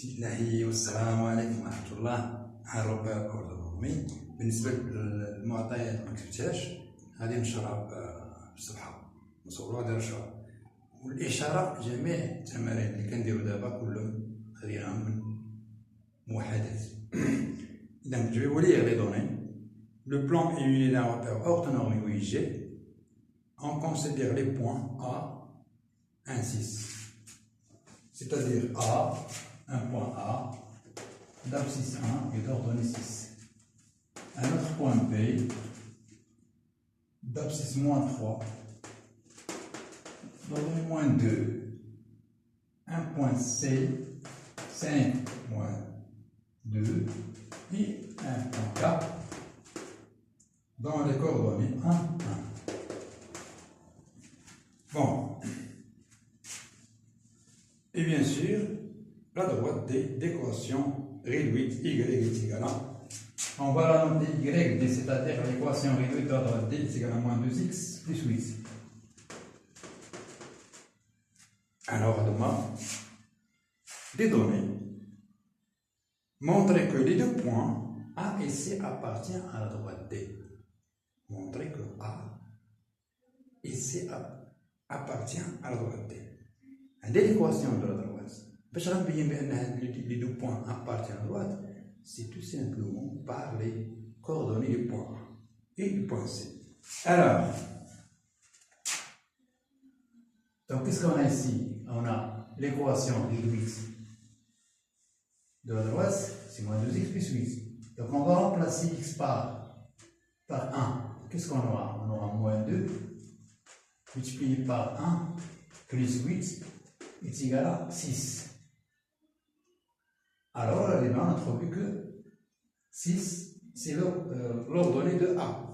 بسم الله والسلام عليكم ورحمة الله. هنربى كوردونومي. بالنسبة للمعطيات ما كتبتهاش غادي نشرها بالصفحة نصوروها ديال الشرح، والإشارة جميع التمارين اللي كنديرو دابا كلهم خديناهم من موحدات. إذا je vais vous lire les données. Le plan est uni d'un repère orthonormé ou IG. On considère les points A, 1, 6. C'est-à-dire A, un point A, d'abscisse 1 et d'ordonnée 6. Un autre point B, d'abscisse moins 3, d'ordonnée moins 2. Un point C, 5 moins 2. Et un point K, dans les coordonnées 1, 1. Bon. Et bien sûr, la droite d'équation réduite y est égale à. On va la noter y, c'est-à-dire l'équation réduite de la droite d est égale à moins 2x plus 8. Alors, à demain, des données montrer que les deux points A et C appartiennent à la droite D. Montrer que A et C appartiennent à la droite D. L'équation de la droite, les deux points appartiennent à la droite, c'est tout simplement par les coordonnées du point A et du point C. Alors, donc qu'est-ce qu'on a ici? On a l'équation réduite de la droite, c'est moins 2x plus 8. Donc on va remplacer x par 1. Qu'est-ce qu'on aura? On aura moins 2 multiplié par 1 plus 8 est égal à 6. Alors, on a trouvé que 6, c'est l'ordonnée de A.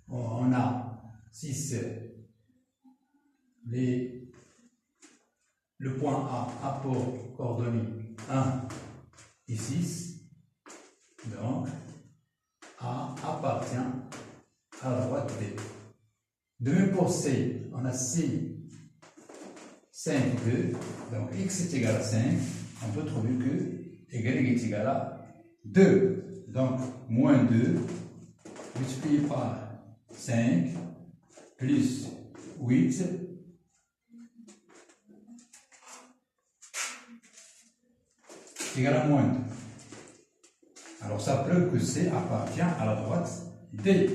On a 6, le point A pour coordonnées 1 et 6. Donc, A appartient à la droite D. De même pour C, on a C, 5, 2, donc x est égal à 5, on peut trouver que y est égal à 2. Donc, moins 2, multiplié par 5, plus 8, égal à moins 2. Alors, ça prouve que C appartient à la droite D.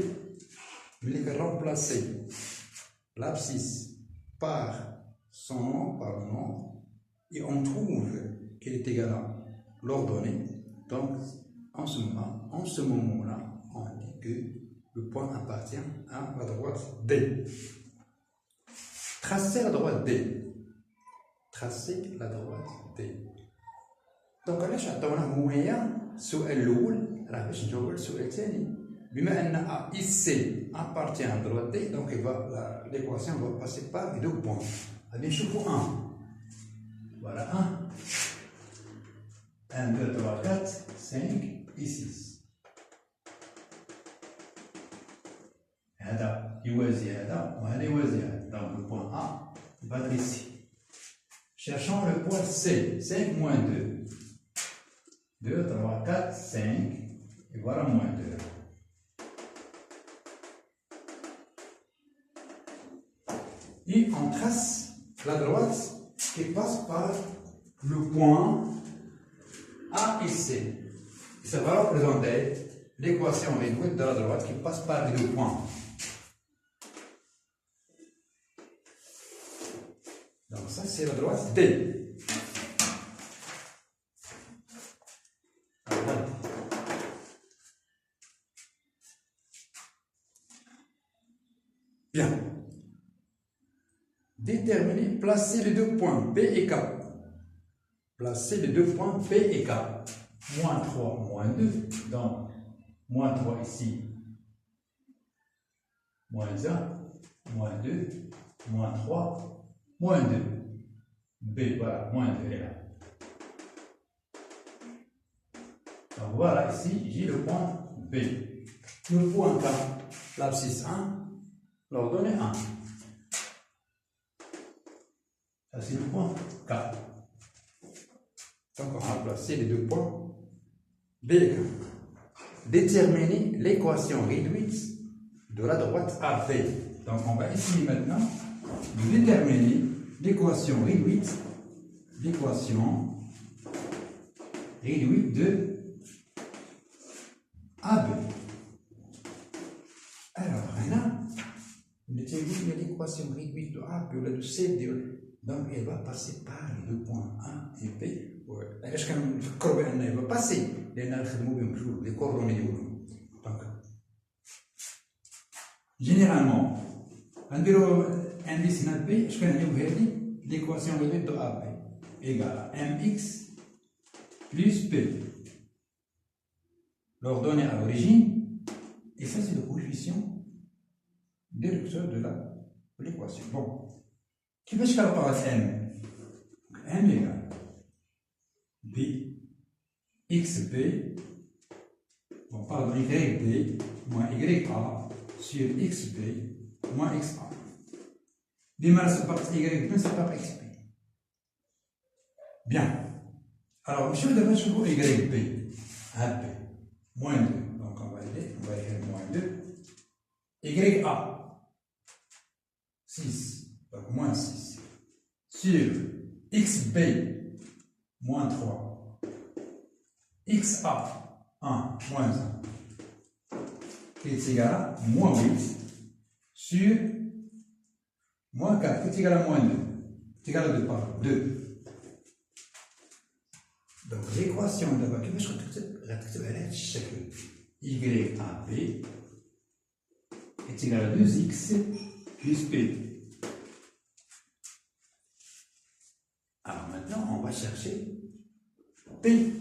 Mais il faut remplacer l'abscisse par son nom, par le nom, et on trouve qu'elle est égale à l'ordonnée. Donc, en ce moment-là, on dit que le point appartient à la droite D. Tracer la droite D. Tracer la droite D. Donc, علاش عطاونا هوية السؤال الأول راه باش نجاوب على السؤال الثاني. بما أن A et C appartient à la droite D, donc l'équation va passer par les deux points. Allez, je fais 1. Voilà 1. 1, 2, 3, 4, 5 et 6. هذا يوازي هذا وهذا يوازي هذا. Donc le point A va être ici. Cherchons le point C. 5 moins 2. 2, 3, 4, 5. Et voilà moins 2. Et on trace la droite qui passe par le point A et C. Et ça va représenter l'équation réduite de la droite qui passe par les deux points. Donc ça c'est la droite D. Bien. Déterminer, placer les deux points B et K. Placer les deux points B et K. Moins 3, moins 2. Donc, moins 3 ici. Moins 1, moins 2, moins 3, moins 2. B, voilà, moins 2 est là. Donc voilà, ici, j'ai le point B. Le point K, l'abscisse 1, l'ordonnée 1. Ça, c'est le point K. Donc on va placer les 2 points B égale. Déterminer l'équation réduite de la droite AB. Donc on va essayer maintenant de déterminer l'équation réduite de AB. Alors là, on détermine l'équation réduite de AB ou de CD. Donc elle va passer par les 2 points A et B. علاش كنفكروا بان elle va passer لان نخدموا بهم بجوج لي كوردوني ديالهم. دونك جينيرالمون غنديروا انديس هنا بي اش كنعنيو بهذه ليكواسيون réduite de AB égale mx plus p. L'ordonnée à l'origine, et ça c'est le coefficient déducteur de l'équation. Bon, كيفاش كنلقاو m؟ m égale b xb, bon, pardon, yb moins ya sur xb moins xa. Dima se part yb se part xb. Bien. Alors, monsieur le devant sur yb, ab, moins 2. Donc, on va écrire moins 2. Ya, 6. Donc, moins 6. Sur xb, moins 3. xa, 1, moins 1. Qui est égal à moins 8 sur moins 4, qui est égal à moins 2. Qui est égal à 2, pardon, 2. Donc l'équation d'abord, كيفاش غتكتب على هذا الشكل YAB est égal à 2x plus P. Alors maintenant, on va chercher P.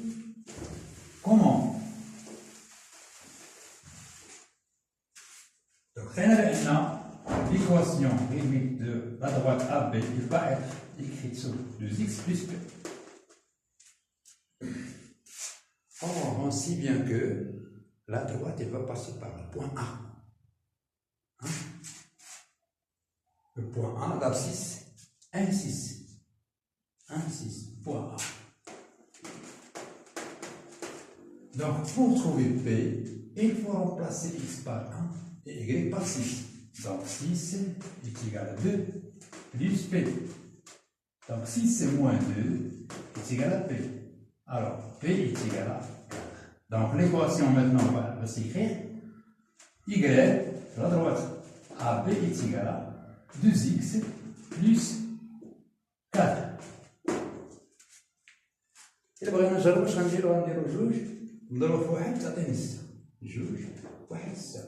Comment? Donc, l'équation réduite de la droite AB, il va être écrite sur 2x plus P. Or, on sait bien que la droite elle va passer par le point A. Hein? Le point A, l'abscisse 1, 6. 1, 6, point A. Donc, pour trouver P, il faut remplacer x par 1 et y par 6. Donc, 6 est égal à 2 plus P. Donc, 6 c'est moins 2 est égal à P. Alors, P est égal à 4. Donc, l'équation maintenant va s'écrire y, la droite AB est égal à 2x plus 4. إلا بغينا نجربو واش غنديرو جوج نضربو في واحد تعطيني 6 جوج واحد 6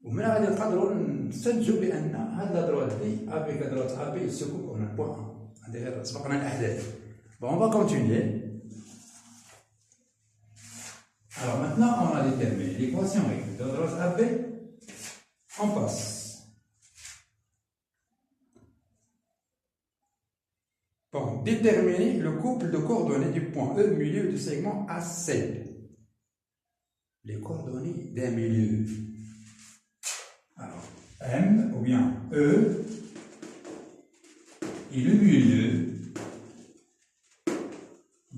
ومن غادي نقدروا نستنتجوا بان هاد لا دروات دي افيك لا دروات ا بي سو كومبون بوان. هادي غير سبقنا الاحداث. Bon, on va continuer. Alors maintenant, on a déterminé l'équation réduite de la droite AB. On passe. Bon, déterminer le couple de coordonnées du point E milieu du segment AC. Les coordonnées d'un milieu. Alors, M ou bien E et le milieu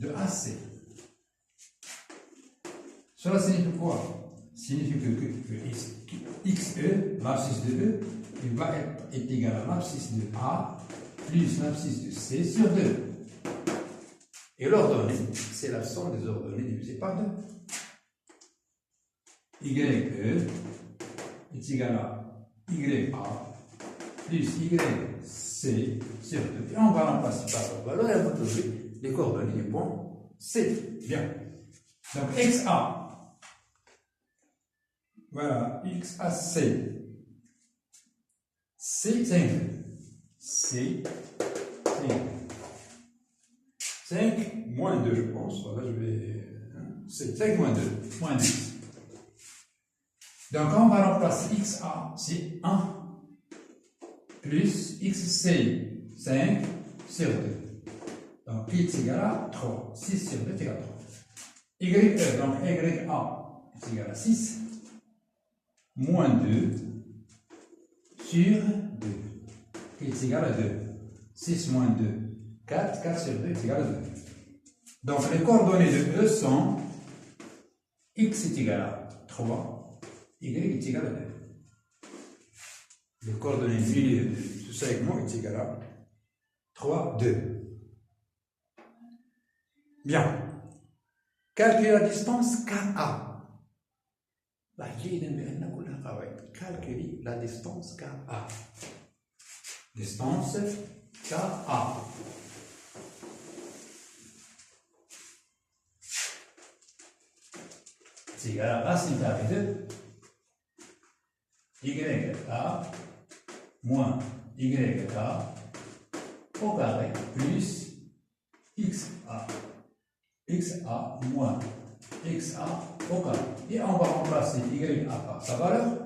de AC. Cela signifie quoi? Signifie que XE, l'abscisse de E, il va être égal à l'abscisse de A plus l'abscisse de C sur 2. Et l'ordonnée, c'est la somme des ordonnées divisées par 2. YE est égal à YA plus YC sur 2. Et on va remplacer par la valeur et on va trouver les coordonnées du point C. Bien. Donc XA, voilà, XAC, C, 5. C, 5 moins 2, je pense. Voilà, je vais. C'est 5 moins 2, moins 10. Donc, on va remplacer XA, c'est 1 plus XC, 5 sur 2. Donc, qui est égal à 3. 6 sur 2 est égal à 3. YE, donc YA est égal à 6 moins 2 sur 2, qui est égal à 2. 6 moins 2, 4 sur 2 est égal à 2. Donc, les coordonnées de E sont x est égal à 3, y est égal à 2. Les coordonnées du milieu de ce segment est égal à 3, 2. Bien. Calculer la distance KA. Calculer la distance KA. Distance KA. C'est égal à racine carrée de YA moins YA au carré plus XA. XA moins XA au carré. Et on va remplacer YA par sa valeur.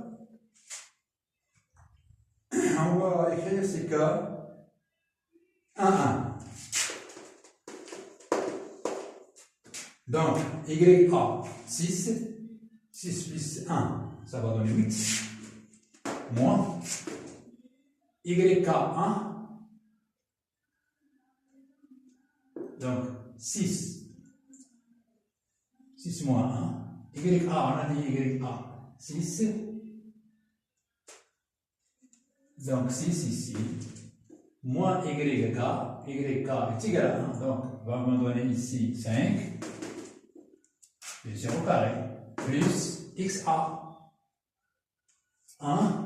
On va écrire c'est que 1. Donc, YA 6 plus 1, ça va donner 8. Moins YK1, donc 6 moins 1, YA, on a dit YA 6, donc 6 ici, moins YK est égal à 1, donc on va me donner ici 5, et 0 carré, plus XA 1,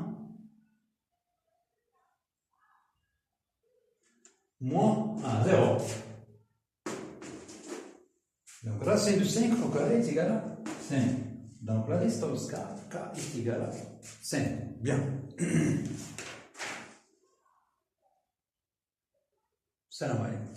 moins 1, 0. Donc racine de 5 au carré est égal à 5. Donc la distance K est égale à 5. Bien. Salam alaikum.